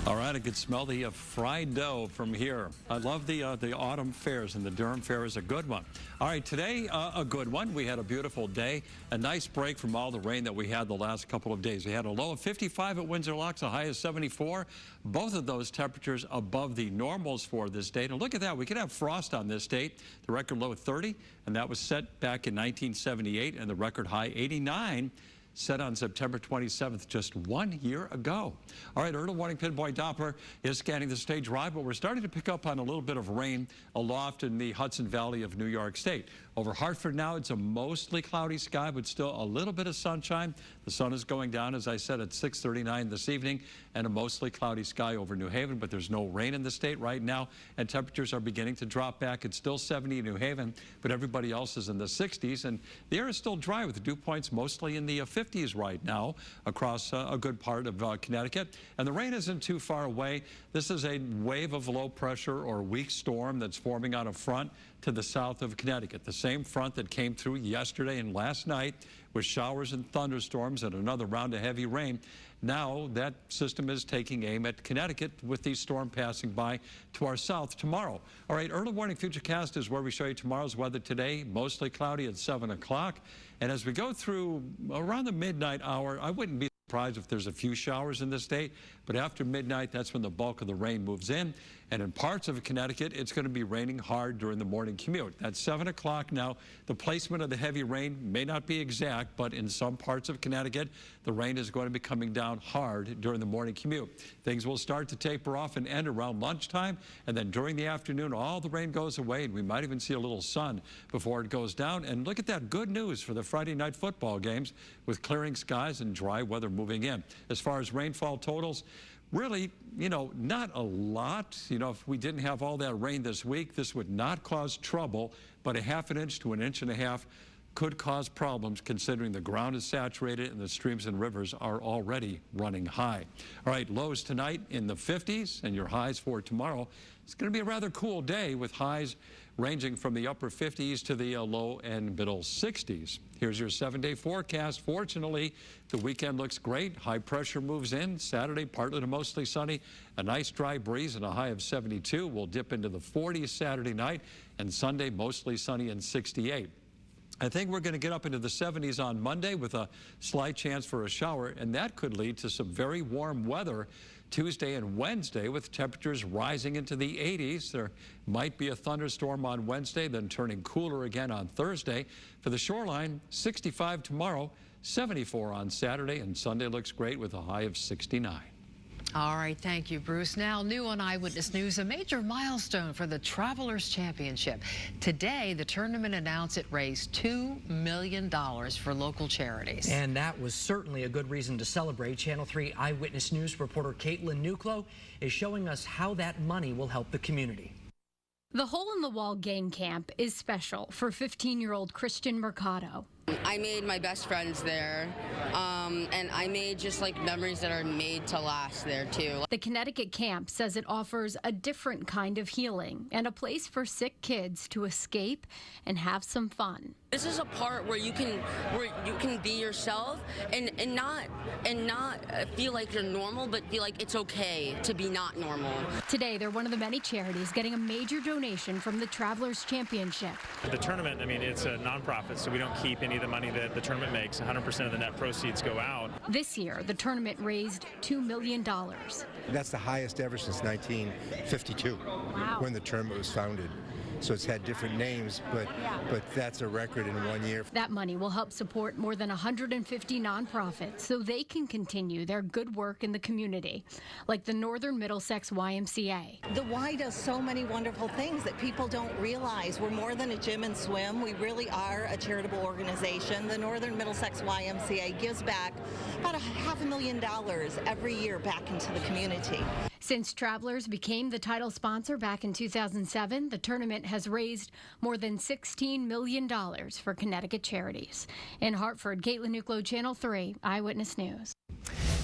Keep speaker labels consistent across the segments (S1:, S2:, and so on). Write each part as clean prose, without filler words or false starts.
S1: All right, I could smell the fried dough from here. I love the autumn fairs, and the Durham Fair is a good one. All right, today, a good one. We had a beautiful day, a nice break from all the rain that we had the last couple of days. We had a low of 55 at Windsor Locks, a high of 74. Both of those temperatures above the normals for this date. And look at that, we could have frost on this date. The record low of 30, and that was set back in 1978, and the record high 89. Set on September 27th, just 1 year ago. All right, early warning pinpoint Doppler is scanning the stage right, but we're starting to pick up on a little bit of rain aloft in the Hudson Valley of New York State. Over Hartford now, it's a mostly cloudy sky, but still a little bit of sunshine. The sun is going down, as I said, at 6:39 this evening, and a mostly cloudy sky over New Haven, but there's no rain in the state right now, and temperatures are beginning to drop back. It's still 70 in New Haven, but everybody else is in the 60s, and the air is still dry with dew points mostly in the 50s right now across a good part of Connecticut, and the rain isn't too far away. This is a wave of low pressure or weak storm that's forming on a front to the south of Connecticut. The same front that came through yesterday and last night with showers and thunderstorms and another round of heavy rain. Now that system is taking aim at Connecticut with the storm passing by to our south tomorrow. All right, early warning futurecast is where we show you tomorrow's weather today. Mostly cloudy at 7 o'clock. And as we go through around the midnight hour, I wouldn't be surprised if there's a few showers in the state, but after midnight, that's when the bulk of the rain moves in. And in parts of Connecticut, it's going to be raining hard during the morning commute. That's 7 o'clock now. The placement of the heavy rain may not be exact, but in some parts of Connecticut, the rain is going to be coming down hard during the morning commute. Things will start to taper off and end around lunchtime, and then during the afternoon, all the rain goes away, and we might even see a little sun before it goes down. And look at that good news for the Friday night football games with clearing skies and dry weather moving in. As far as rainfall totals, really, not a lot. If we didn't have all that rain this week, this would not cause trouble, but a ½ inch to 1.5 inches could cause problems considering the ground is saturated and the streams and rivers are already running high. All right, lows tonight in the 50s and your highs for tomorrow. It's going to be a rather cool day with highs ranging from the upper 50s to the low and middle 60s. Here's your 7-day forecast. Fortunately, the weekend looks great. High pressure moves in. Saturday, partly to mostly sunny. A nice dry breeze and a high of 72. We'll dip into the 40s Saturday night, and Sunday, mostly sunny and 68. I think we're going to get up into the 70s on Monday with a slight chance for a shower, and that could lead to some very warm weather Tuesday and Wednesday with temperatures rising into the 80s. There might be a thunderstorm on Wednesday, then turning cooler again on Thursday. For the shoreline, 65 tomorrow, 74 on Saturday, and Sunday looks great with a high of 69.
S2: All right, thank you, Bruce. Now, new on Eyewitness News, a major milestone for the Travelers Championship. Today, the tournament announced it raised $2 million for local charities.
S3: And that was certainly a good reason to celebrate. Channel 3 Eyewitness News reporter Caitlin Nuclo is showing us how that money will help the community.
S4: The Hole in the Wall Gang Camp is special for 15-year-old Christian Mercado.
S5: I made my best friends there, and I made just like memories that are made to last there too.
S4: The Connecticut camp says it offers a different kind of healing and a place for sick kids to escape and have some fun.
S5: This is a part where you can be yourself and not feel like you're normal, but feel like it's okay to be not normal. Today,
S4: they're one of the many charities getting a major donation from the Travelers Championship.
S6: The tournament, it's a nonprofit, so we don't keep any of the money that the tournament makes. 100% of the net proceeds go out.
S4: This year, the tournament raised $2 million.
S7: That's the highest ever since 1952, when the tournament was founded. So it's had different names, but that's a record in 1 year.
S4: That money will help support more than 150 nonprofits so they can continue their good work in the community, like the Northern Middlesex YMCA.
S8: The Y does so many wonderful things that people don't realize. We're more than a gym and swim. We really are a charitable organization. The Northern Middlesex YMCA gives back about $500,000 every year back into the community.
S4: Since Travelers became the title sponsor back in 2007, the tournament has raised more than $16 million for Connecticut charities. In Hartford, Caitlin Nuclo, Channel 3 Eyewitness News.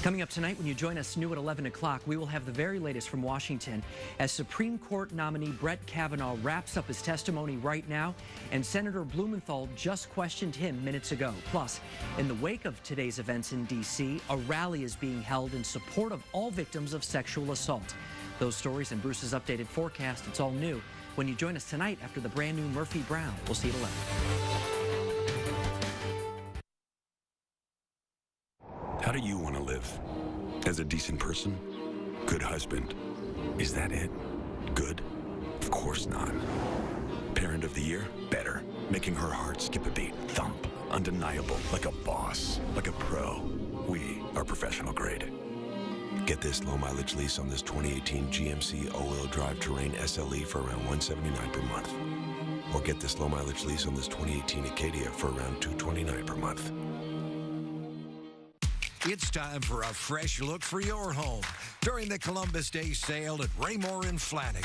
S3: Coming up tonight, when you join us new at 11 o'clock, we will have the very latest from Washington as Supreme Court nominee Brett Kavanaugh wraps up his testimony right now, and Senator Blumenthal just questioned him minutes ago. Plus, in the wake of today's events in D.C., a rally is being held in support of all victims of sexual assault. Those stories and Bruce's updated forecast, it's all new when you join us tonight after the brand new Murphy Brown. We'll see you at 11.
S9: How do you want to live? As a decent person? Good husband? Is that it? Good? Of course not. Parent of the year? Better. Making her heart skip a beat. Thump. Undeniable. Like a boss. Like a pro. We are professional grade. Get this low mileage lease on this 2018 GMC all-wheel drive Terrain SLE for around $179 per month. Or get this low mileage lease on this 2018 Acadia for around $229 per month.
S10: It's time for a fresh look for your home during the Columbus Day sale at Raymore and Flanagan.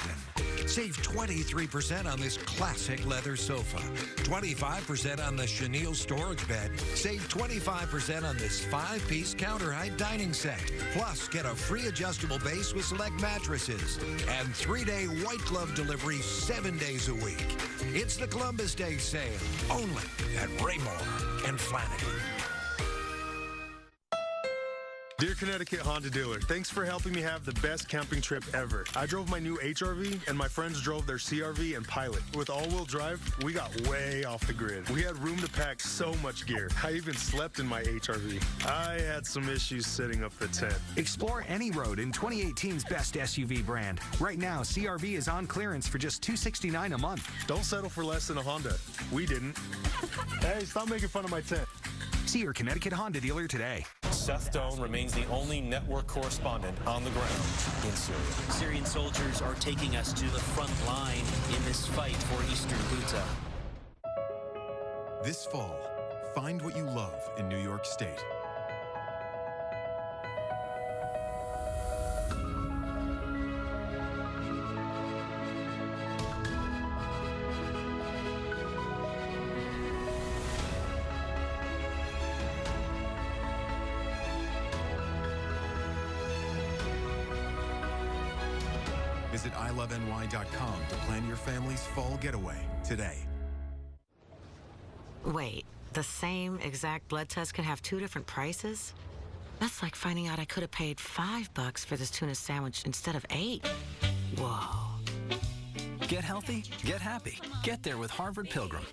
S10: Save 23% on this classic leather sofa, 25% on the chenille storage bed, save 25% on this 5-piece counter height dining set. Plus, get a free adjustable base with select mattresses and 3-day white glove delivery 7 days a week. It's the Columbus Day sale only at Raymore and Flanagan.
S11: Dear Connecticut Honda dealer, thanks for helping me have the best camping trip ever. I drove my new HRV and my friends drove their CRV and Pilot. With all-wheel drive, we got way off the grid. We had room to pack so much gear. I even slept in my HRV. I had some issues setting up the tent.
S12: Explore any road in 2018's best SUV brand. Right now, CRV is on clearance for just $269 a month.
S11: Don't settle for less than a Honda. We didn't. Hey, stop making fun of my tent.
S12: See your Connecticut Honda dealer today.
S13: Seth Doan remains the only network correspondent on the ground in Syria.
S14: Syrian soldiers are taking us to the front line in this fight for eastern Ghouta.
S15: This fall, find what you love in New York State. Visit iloveny.com to plan your family's fall getaway today.
S16: Wait, the same exact blood test can have 2 different prices? That's like finding out I could have paid $5 for this tuna sandwich instead of 8. Whoa.
S17: Get healthy, get happy. Get there with Harvard Pilgrim.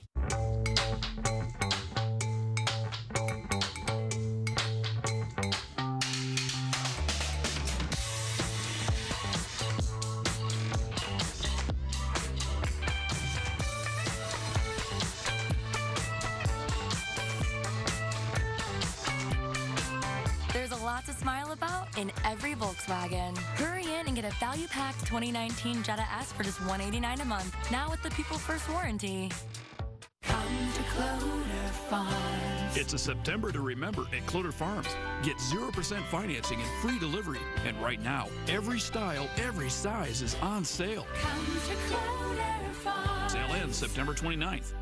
S18: There's a lot to smile about in every Volkswagen. Hurry in and get a value-packed 2019 Jetta S for just $189 a month. Now with the People First warranty.
S19: Come to Cloder Farms.
S20: It's a September to remember at Cloder Farms. Get 0% financing and free delivery. And right now, every style, every size is on sale.
S19: Come to Cloder Farms.
S20: Sale ends September 29th.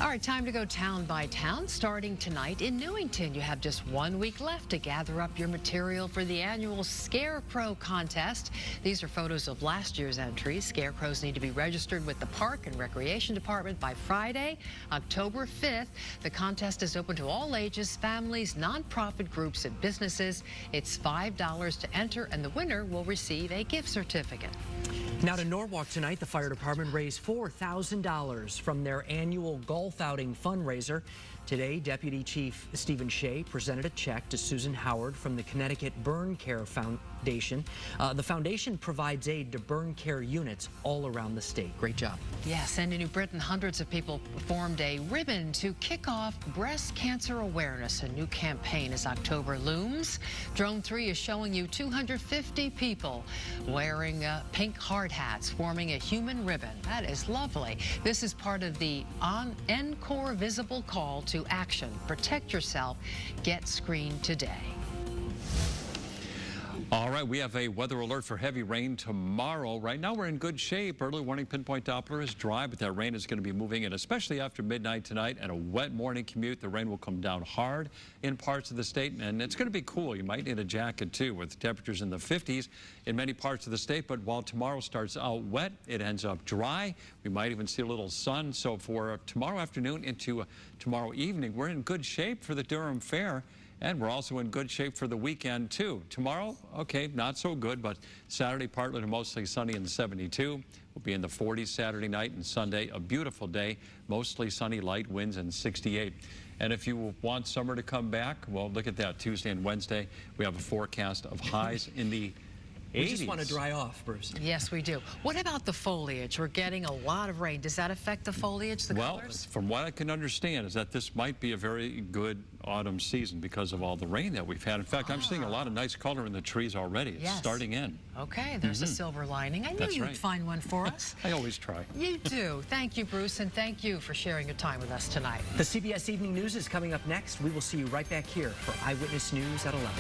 S2: All right, time to go town by town. Starting tonight in Newington, you have just 1 week left to gather up your material for the annual Scarecrow contest. These are photos of last year's entries. Scarecrows need to be registered with the Park and Recreation Department by Friday, October 5th. The contest is open to all ages, families, nonprofit groups, and businesses. It's $5 to enter, and the winner will receive a gift certificate.
S3: Now to Norwalk tonight, the fire department raised $4,000 from their annual golf outing fundraiser. Today, Deputy Chief Stephen Shea presented a check to Susan Howard from the Connecticut Burn Care Foundation. The foundation provides aid to burn care units all around the state. Great job.
S2: Yes, and in New Britain, hundreds of people formed a ribbon to kick off breast cancer awareness. A new campaign as October looms. Drone 3 is showing you 250 people wearing pink hard hats, forming a human ribbon. That is lovely. This is part of the Encore Visible Call to Action. Protect yourself. Get screened today.
S1: All right, we have a weather alert for heavy rain tomorrow. Right now we're in good shape. Early warning pinpoint Doppler is dry, but that rain is going to be moving in, especially after midnight tonight, and a wet morning commute. The rain will come down hard in parts of the state, and it's going to be cool. You might need a jacket too, with temperatures in the 50s in many parts of the state. But while tomorrow starts out wet, it ends up dry. We might even see a little sun. So for tomorrow afternoon into tomorrow evening, we're in good shape for the Durham Fair. And we're also in good shape for the weekend, too. Tomorrow, okay, not so good, but Saturday, partly to mostly sunny in the 72. We'll be in the 40s Saturday night and Sunday. A beautiful day, mostly sunny, light winds, and 68. And if you want summer to come back, well, look at that. Tuesday and Wednesday, we have a forecast of highs in the 80s.
S3: We just want to dry off, Bruce.
S2: Yes, we do. What about the foliage? We're getting a lot of rain. Does that affect the foliage, the colors?
S1: From what I can understand is that this might be a very good autumn season because of all the rain that we've had. In fact, I'm seeing a lot of nice color in the trees already. It's starting in.
S2: Okay, there's a silver lining. I knew you'd find one for us.
S1: I always try.
S2: You do. Thank you, Bruce, and thank you for sharing your time with us tonight.
S3: The CBS Evening News is coming up next. We will see you right back here for Eyewitness News at 11.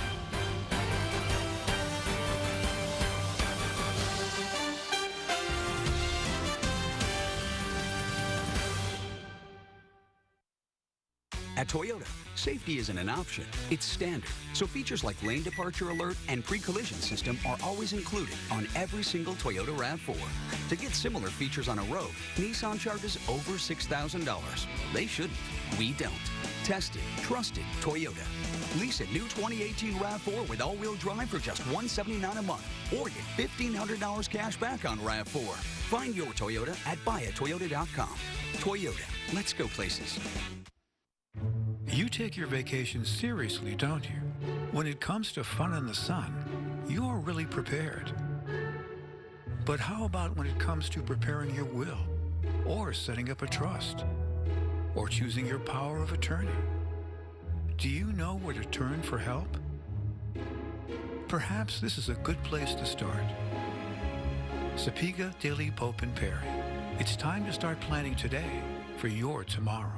S21: At Toyota, safety isn't an option, it's standard. So features like lane departure alert and pre-collision system are always included on every single Toyota RAV4. To get similar features on a Rogue, Nissan charges over $6,000. They shouldn't. We don't. Tested, trusted Toyota. Lease a new 2018 RAV4 with all-wheel drive for just $179 a month, or get $1,500 cash back on RAV4. Find your Toyota at buyatoyota.com. Toyota, let's go places.
S22: You take your vacation seriously, don't you? When it comes to fun in the sun, you're really prepared. But how about when it comes to preparing your will, or setting up a trust, or choosing your power of attorney? Do you know where to turn for help? Perhaps this is a good place to start. Sapega, Daly, Pope, and Perry. It's time to start planning today for your tomorrow.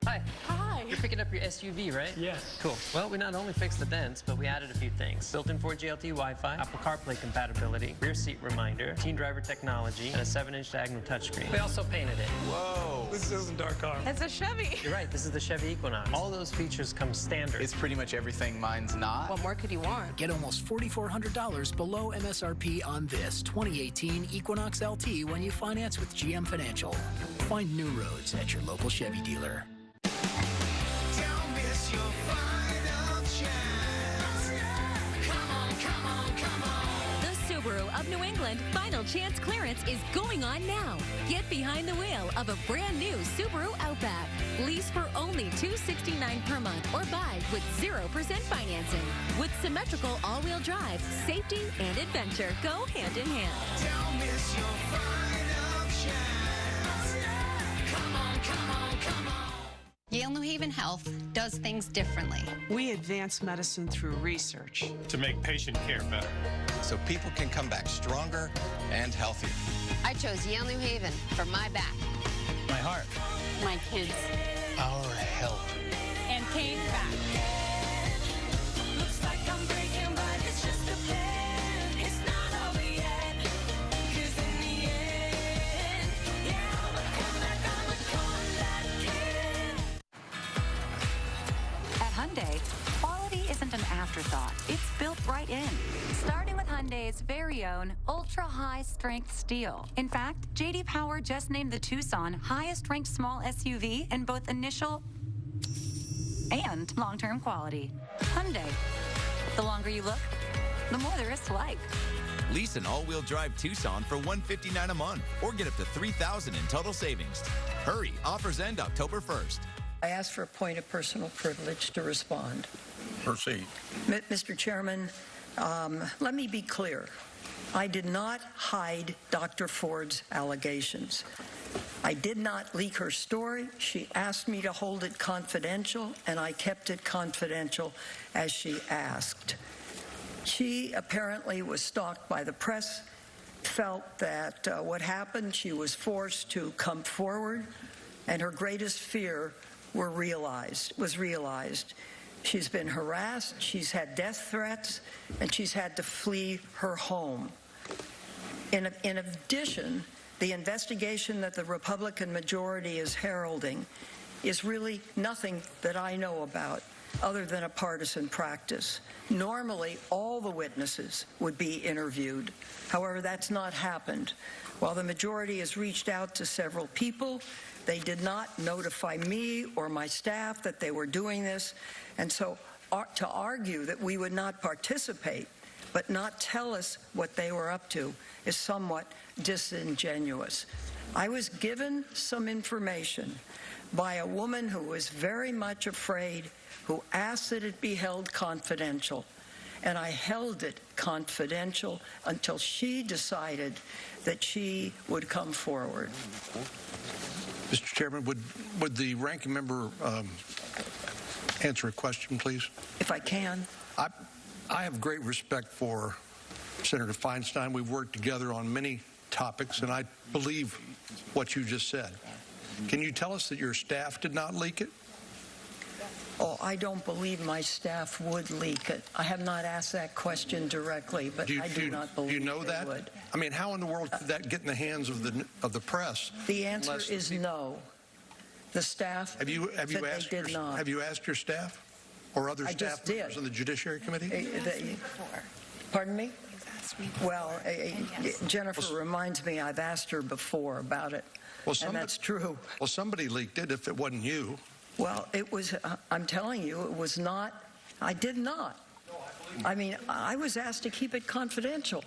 S23: Hi. Hi. You're picking up your SUV, right? Yes. Cool. Well, we not only fixed the dents, but we added a few things. Built-in 4G LTE Wi-Fi, Apple CarPlay compatibility, rear seat reminder, teen driver technology, and a 7-inch diagonal touchscreen. We also painted it. Whoa. This isn't our car.
S24: It's a Chevy.
S23: You're right. This is the Chevy Equinox. All those features come standard.
S24: It's pretty much everything mine's not. What more could you want?
S25: Get almost $4,400 below MSRP on this 2018 Equinox LT when you finance with GM Financial. Find new roads at your local Chevy dealer.
S19: Don't miss your final chance. Come on, come on, come on.
S26: The Subaru of New England Final Chance clearance is going on now. Get behind the wheel of a brand new Subaru Outback. Lease for only $269 per month or buy with 0% financing. With symmetrical all-wheel drive, safety and adventure go hand in hand.
S19: Don't miss your final chance. Come on, come on, come on.
S27: Yale New Haven Health does things differently.
S28: We advance medicine through research
S13: to make patient care better,
S29: so people can come back stronger and healthier.
S27: I chose Yale New Haven for my back,
S29: my heart,
S27: my kids,
S29: our health,
S27: and came back.
S19: Looks like I'm breaking, but it's just a plan. It's not over yet. 'Cause in the end, yeah, I'ma come back, I'ma come back again.
S30: At Hyundai, quality isn't an afterthought. It's built right in. Starting with Hyundai's very own ultra-high strength steel. In fact, J.D. Power just named the Tucson highest ranked small SUV in both initial and long-term quality. Hyundai. The longer you look, the more there is to like.
S31: Lease an all-wheel drive Tucson for $159 a month or get up to $3,000 in total savings. Hurry, offers end October 1st.
S32: I ask for a point of personal privilege to respond.
S29: Proceed.
S32: Mr. Chairman, let me be clear. I did not hide Dr. Ford's allegations. I did not leak her story. She asked me to hold it confidential, and I kept it confidential as she asked. She apparently was stalked by the press, felt that what happened, she was forced to come forward, and her greatest fear was realized. She's been harassed, she's had death threats, and she's had to flee her home. In addition, the investigation that the Republican majority is heralding is really nothing that I know about other than a partisan practice. Normally, all the witnesses would be interviewed. However, that's not happened. While the majority has reached out to several people, they did not notify me or my staff that they were doing this. And so to argue that we would not participate but not tell us what they were up to is somewhat disingenuous. I was given some information by a woman who was very much afraid, who asked that it be held confidential. And I held it confidential until she decided that she would come forward.
S4: Mr. Chairman, would the ranking member answer a question, please?
S32: If I can.
S4: I have great respect for Senator Feinstein. We've worked together on many topics, and I believe what you just said. Can you tell us that your staff did not leak it?
S32: Oh, I don't believe my staff would leak it. I have not asked that question directly, but I do not believe
S4: you know
S32: they
S4: that?
S32: would.
S4: I mean, how in the world could that get in the hands of the press?
S32: The answer is no. The staff
S4: Have you
S32: did not.
S4: Have you asked your staff or other staff members on the Judiciary Committee?
S32: Pardon me? Well, Jennifer reminds me I've asked her before about it, and that's true.
S4: Well, somebody leaked it if it wasn't you.
S32: Well, it was, I'm telling you, it was not, I did not. I mean, I was asked to keep it confidential,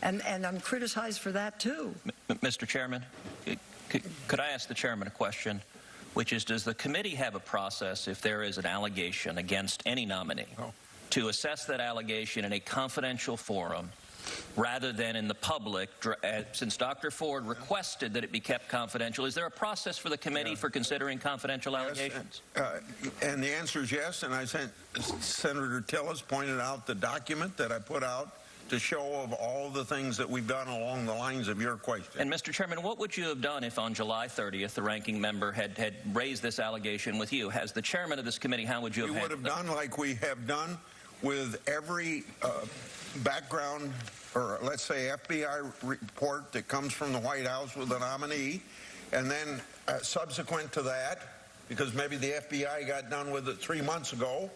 S32: and I'm criticized for that, too.
S5: Mr. Chairman, could I ask the chairman a question, which is, does the committee have a process if there is an allegation against any nominee to assess that allegation in a confidential forum rather than in the public, since Dr. Ford requested that it be kept confidential? Is there a process for the committee for considering confidential allegations?
S6: And the answer is yes, and I sent Senator Tillis pointed out the document that I put out to show of all the things that we've done along the lines of your question.
S5: And Mr. Chairman, what would you have done if on July 30th the ranking member had raised this allegation with you? As the chairman of this committee, how would you have handled it?
S6: We would have done like we have done with every background, or let's say FBI report that comes from the White House with a nominee, and then subsequent to that, because maybe the FBI got done with it 3 months ago,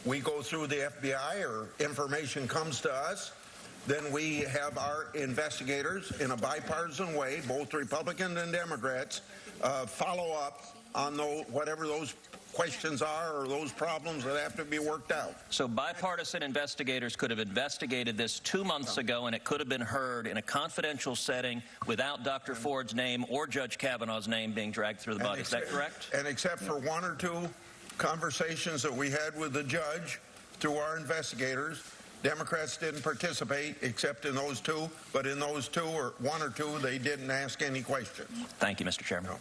S6: we go through the FBI or information comes to us, then we have our investigators in a bipartisan way, both Republicans and Democrats, follow up on whatever those questions are or those problems that have to be worked out.
S5: So bipartisan investigators could have investigated this 2 months ago, and it could have been heard in a confidential setting without Dr. Ford's name or Judge Kavanaugh's name being dragged through the body. Is that correct?
S6: And except for 1 or 2 conversations that we had with the judge through our investigators, Democrats didn't participate except in those 2, but in those 2 or 1 or 2, they didn't ask any questions.
S5: Thank you, Mr. Chairman.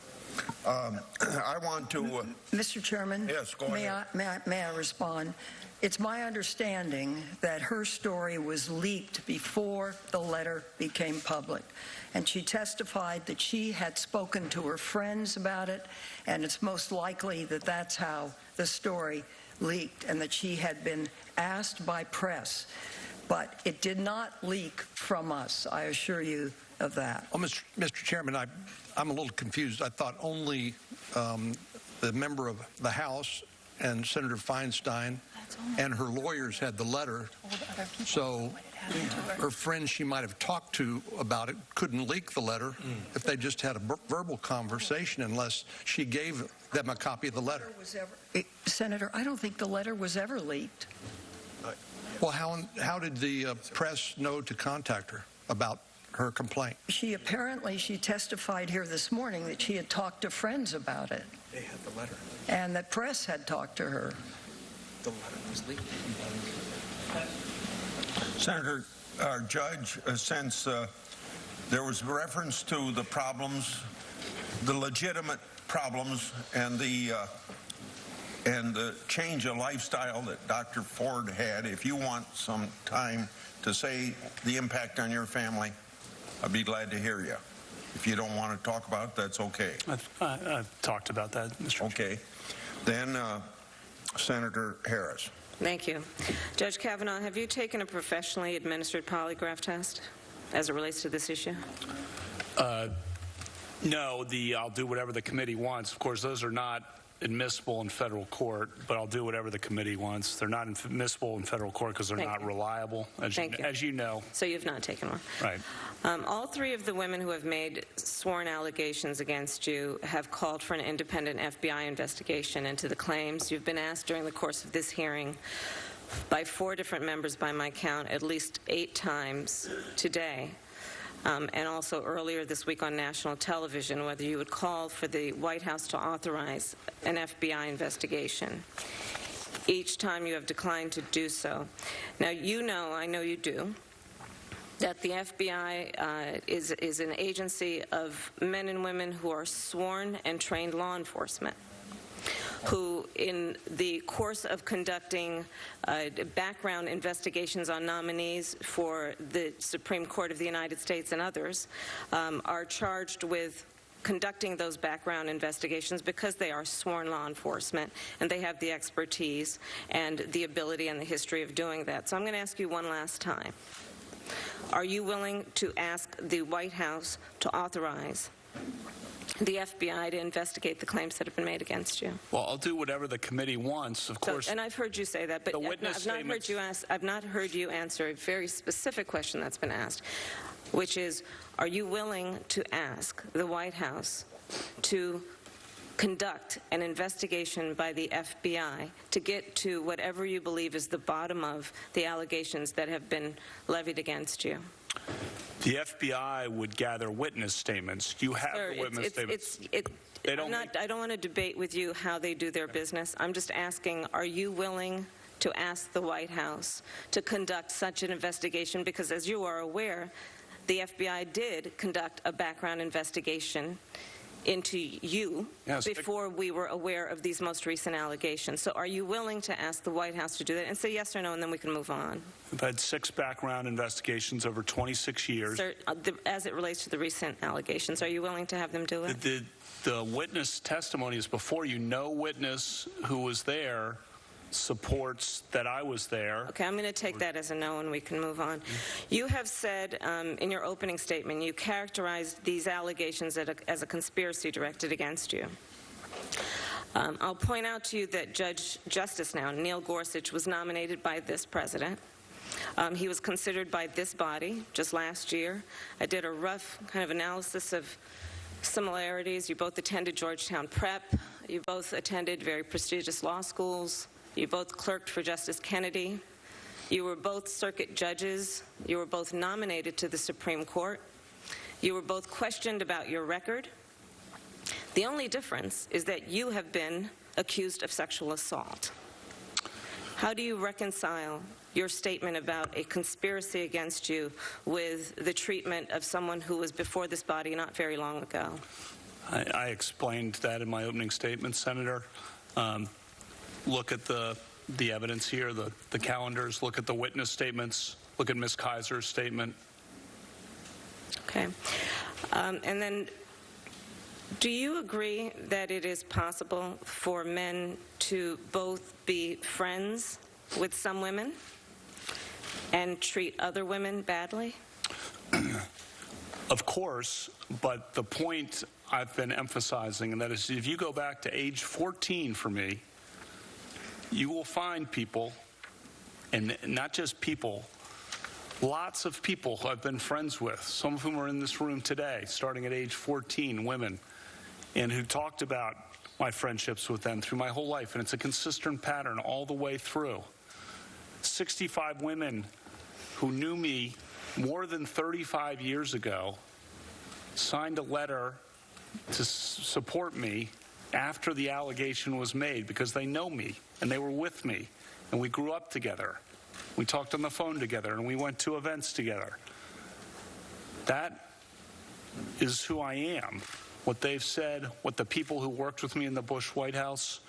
S6: I want to...
S32: Mr. Chairman?
S6: Yes, go ahead.
S32: May I respond? It's my understanding that her story was leaked before the letter became public. And she testified that she had spoken to her friends about it, and it's most likely that that's how the story leaked, and that she had been asked by press. But it did not leak from us, I assure you of that.
S4: Well, Mr. Chairman, I'm a little confused. I thought only the member of the House and Senator Feinstein and her lawyers had the letter, so her friends she might have talked to about it couldn't leak the letter if they just had a verbal conversation, unless she gave them a copy of the letter.
S32: Senator, I don't think the letter was ever leaked.
S4: Well, how did the press know to contact her about her complaint?
S32: She testified here this morning that she had talked to friends about it.
S4: They had the letter.
S32: And that press had talked to her.
S4: The letter was leaked.
S6: Senator, our judge, since there was reference to the problems, the legitimate problems, and the change of lifestyle that Dr. Ford had, if you want some time to say the impact on your family, I'd be glad to hear you. If you don't want to talk about it, that's okay.
S7: I've talked about that, Mr.
S6: Okay. Then Senator Harris.
S7: Thank you. Judge Kavanaugh, have you taken a professionally administered polygraph test as it relates to this issue?
S8: No, I'll do whatever the committee wants. Of course, those are not admissible in federal court, but I'll do whatever the committee wants. They're not admissible in federal court because they're not reliable, as you know.
S7: So you've not taken one?
S8: Right.
S7: All three of the women who have made sworn allegations against you have called for an independent FBI investigation into the claims. You've been asked during the course of this hearing by 4 different members, by my count, at least 8 times today, and also earlier this week on national television, whether you would call for the White House to authorize an FBI investigation. Each time you have declined to do so. Now, you know, I know you do, that the FBI is an agency of men and women who are sworn and trained law enforcement, who, in the course of conducting background investigations on nominees for the Supreme Court of the United States and others, are charged with conducting those background investigations because they are sworn law enforcement and they have the expertise and the ability and the history of doing that. So I'm going to ask you one last time. Are you willing to ask the White House to authorize the FBI to investigate the claims that have been made against you?
S8: Well, I'll do whatever the committee wants, of course.
S7: And I've heard you say that, but I've not heard you answer a very specific question that's been asked, which is, are you willing to ask the White House to conduct an investigation by the FBI to get to whatever you believe is the bottom of the allegations that have been levied against you?
S8: The FBI would gather witness statements. You have the witness statements. I
S7: don't want to debate with you how they do their business. I'm just asking, are you willing to ask the White House to conduct such an investigation? Because as you are aware, the FBI did conduct a background investigation into you before we were aware of these most recent allegations. So are you willing to ask the White House to do that? And say yes or no, and then we can move on.
S8: We've had 6 background investigations over 26 years.
S7: Sir, as it relates to the recent allegations, are you willing to have them do it?
S8: The witness testimony is before you. No witness who was there supports that I was there.
S7: Okay, I'm going to take that as a no, and we can move on. You have said in your opening statement, you characterized these allegations as a conspiracy directed against you. I'll point out to you that Justice now, Neil Gorsuch, was nominated by this president. He was considered by this body just last year. I did a rough kind of analysis of similarities. You both attended Georgetown Prep. You both attended very prestigious law schools. You both clerked for Justice Kennedy. You were both circuit judges. You were both nominated to the Supreme Court. You were both questioned about your record. The only difference is that you have been accused of sexual assault. How do you reconcile your statement about a conspiracy against you with the treatment of someone who was before this body not very long ago?
S8: I explained that in my opening statement, Senator. Look at the evidence here, the calendars, look at the witness statements, look at Ms. Kaiser's statement.
S7: Okay. And then, do you agree that it is possible for men to both be friends with some women and treat other women badly?
S8: Of course, but the point I've been emphasizing, and that is if you go back to age 14 for me, you will find people, and not just people, lots of people who I've been friends with, some of whom are in this room today, starting at age 14, women, and who talked about my friendships with them through my whole life, and it's a consistent pattern all the way through. 65 women who knew me more than 35 years ago signed a letter to support me after the allegation was made because they know me and they were with me and we grew up together. We talked on the phone together and we went to events together. That is who I am. What they've said, what the people who worked with me in the Bush White House,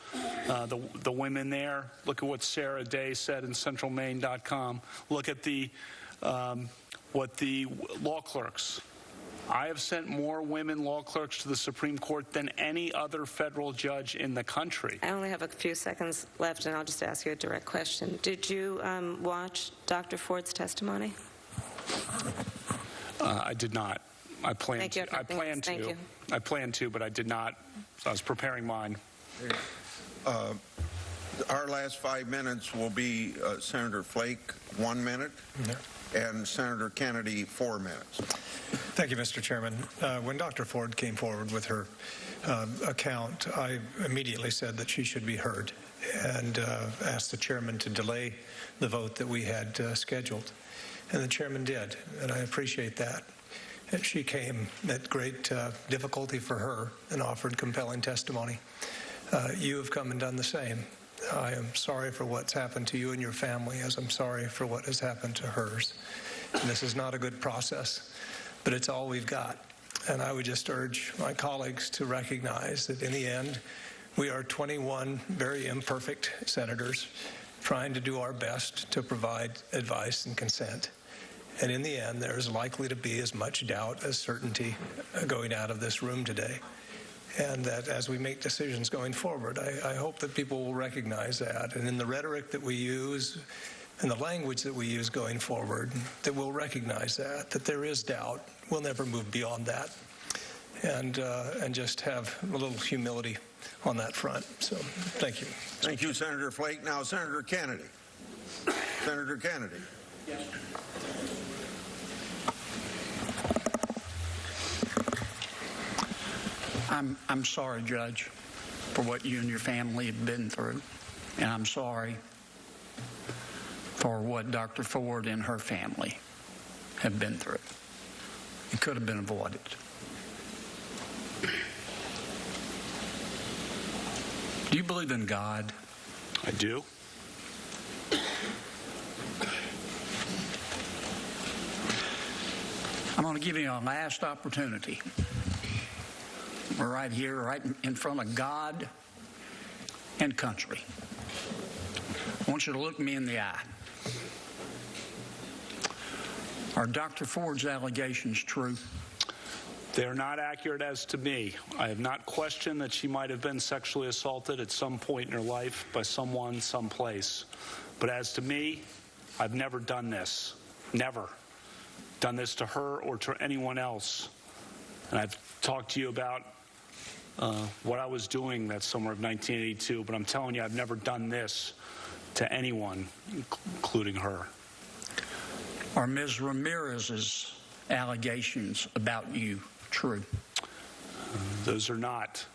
S8: the women there, look at what Sarah Day said in centralmaine.com. Look at what the law clerks I have sent more women law clerks to the Supreme Court than any other federal judge in the country.
S7: I only have a few seconds left, and I'll just ask you a direct question. Did you watch Dr. Ford's testimony?
S8: I did not. I plan
S7: Thank you.
S8: to. I plan to.
S7: Thank you.
S8: I plan to, but I did not. I was preparing mine.
S6: Our last 5 minutes will be Senator Flake, 1 minute, and Senator Kennedy, 4 minutes.
S22: Thank you, Mr. Chairman. When Dr. Ford came forward with her account, I immediately said that she should be heard and asked the chairman to delay the vote that we had scheduled. And the chairman did, and I appreciate that. And she came at great difficulty for her and offered compelling testimony. You have come and done the same. I am sorry for what's happened to you and your family, as I'm sorry for what has happened to hers. And this is not a good process, but it's all we've got. And I would just urge my colleagues to recognize that in the end, we are 21 very imperfect senators trying to do our best to provide advice and consent. And in the end, there is likely to be as much doubt as certainty going out of this room today. And that as we make decisions going forward, I hope that people will recognize that. And in the rhetoric that we use and the language that we use going forward, that we'll recognize that there is doubt. We'll never move beyond that. And just have a little humility on that front. So thank you.
S6: Thank you, Senator Flake. Now, Senator Kennedy. Senator Kennedy.
S22: Yes.
S1: I'm sorry, Judge, for what you and your family have been through. And I'm sorry for what Dr. Ford and her family have been through. It could have been avoided. Do you believe in God?
S8: I do.
S1: I'm going to give you a last opportunity. We're right here, right in front of God and country. I want you to look me in the eye. Are Dr. Ford's allegations true?
S8: They're not accurate as to me. I have not questioned that she might have been sexually assaulted at some point in her life by someone, someplace. But as to me, I've never done this. Never done this to her or to anyone else. And I've talked to you about what I was doing that summer of 1982, but I'm telling you, I've never done this to anyone, including her.
S1: Are Ms. Ramirez's allegations about you true?
S8: Those are not.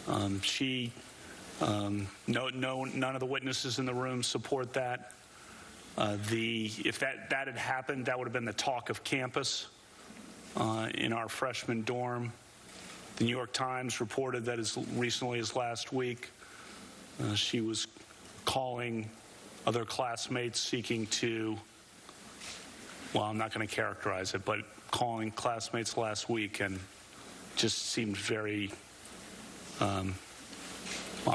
S8: None of the witnesses in the room support that. If that had happened, that would have been the talk of campus in our freshman dorm. The New York Times reported that as recently as last week, she was calling other classmates seeking to, well, I'm not going to characterize it, but calling classmates last week and just seemed very, I'll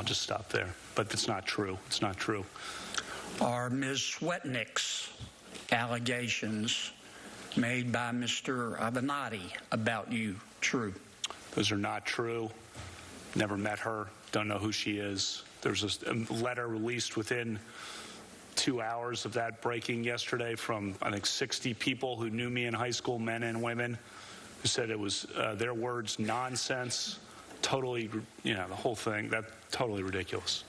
S8: just stop there. But it's not true. It's not true.
S1: Are Ms. Swetnick's allegations made by Mr. Avenatti about you true?
S8: Those are not true. Never met her. Don't know who she is. There's a letter released within 2 hours of that breaking yesterday from, I think, 60 people who knew me in high school, men and women, who said it was, their words, nonsense, totally, the whole thing, that's totally ridiculous.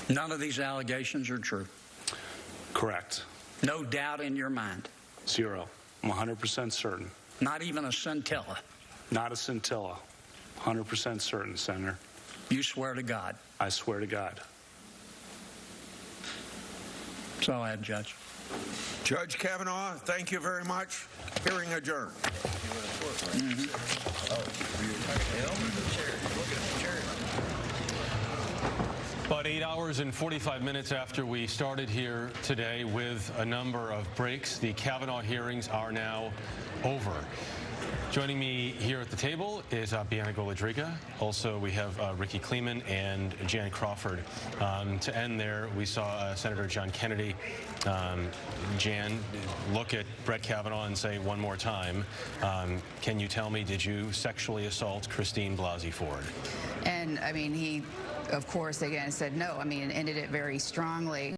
S1: None of these allegations are true?
S8: Correct.
S1: No doubt in your mind?
S8: Zero. I'm 100% certain.
S1: Not even a scintilla?
S8: Not a scintilla. 100% certain, Senator.
S1: You swear to God?
S8: I swear to God.
S1: That's all I have, Judge.
S6: Judge Kavanaugh, thank you very much. Hearing adjourned.
S13: About 8 hours and 45 minutes after we started here today with a number of breaks, the Kavanaugh hearings are now over. Joining me here at the table is Bianca Golodriga. Also, we have Ricky Kleeman and Jan Crawford. To end there, we saw Senator John Kennedy, Jan, look at Brett Kavanaugh and say one more time, can you tell me, did you sexually assault Christine Blasey Ford?
S2: And, I mean, he, of course, again, said no. I mean, and ended it very strongly.